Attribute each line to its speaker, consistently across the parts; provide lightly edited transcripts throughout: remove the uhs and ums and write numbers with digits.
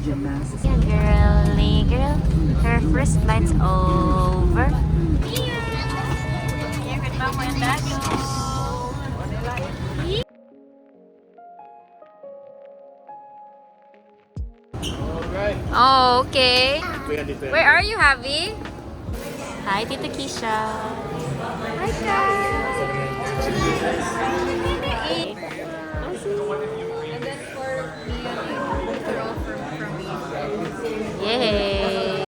Speaker 1: Yeah, girly girl. Her first flight's over. Here with Mama and Daddy. Oh, okay. Where are you, Javi? Hi, Tita Keisha. Hi, guys. And then for me, throw from me. Yay.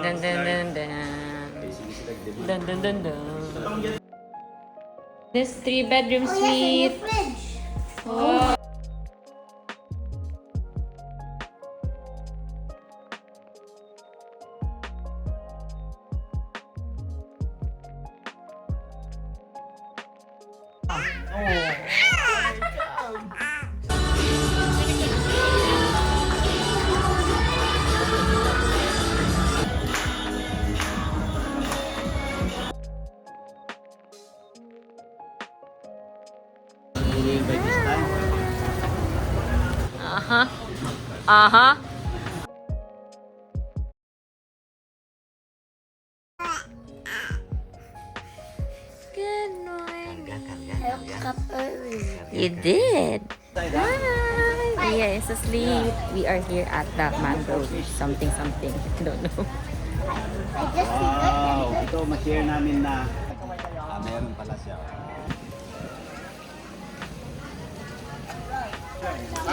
Speaker 1: Dun dun dun dun. Dun dun dun dun. This 3-bedroom suite. Wow. Uh-huh. Uh-huh. Good morning. You did. Hi. Mia is asleep. We are here at the mangrove something something. I don't know.
Speaker 2: Wow, ito ma-share namin na meron pala siya.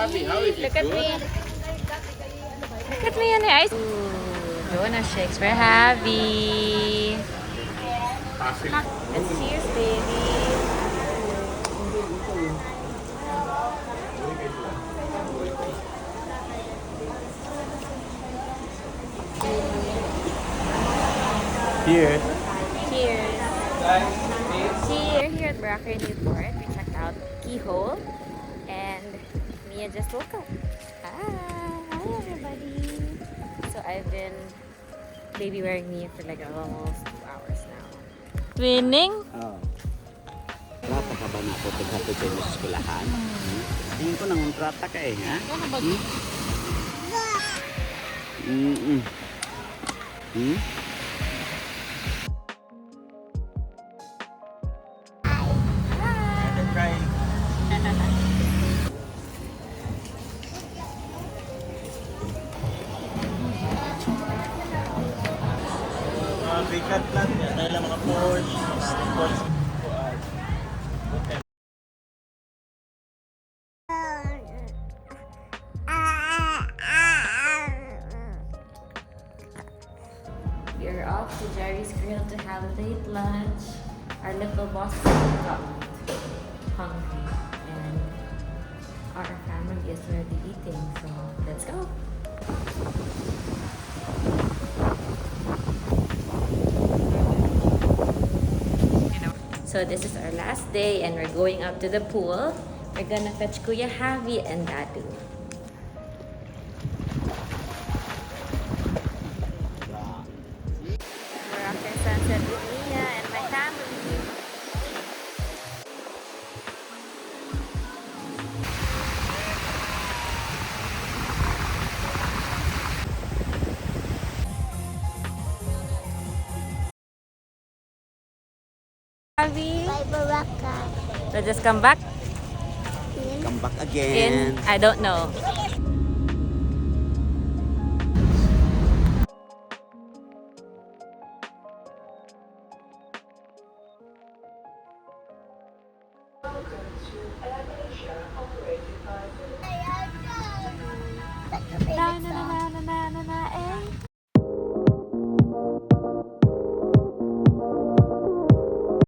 Speaker 1: Look at me. Look at me on the ice. Ooh, donut shakes. We're happy. Let's cheers, baby.
Speaker 2: Here.
Speaker 1: Cheers. We're here at Boracay Newport. We checked out Keyhole. And Mia just woke up. Hi everybody. So I've been baby wearing Mia for like almost 2 hours now. Twinning?
Speaker 2: Oh. Trata ka ba na ako paghatid kayo sa eskwelahan? Tingin ko nang trata ka eh, ha? Bigat lang yan. Dahil lang mga Porsche.
Speaker 1: We're off to Jerry's Grill to have a late lunch. Our little boss got hungry and our family is already eating, so let's go. So this is our last day and we're going up to the pool. We're gonna fetch Kuya Javi and Dadu. We're after sunset with Mia and my family. Javi,
Speaker 3: Bye, Baraka.
Speaker 1: so just come back
Speaker 2: Come back
Speaker 1: in,
Speaker 2: again.
Speaker 1: I don't know.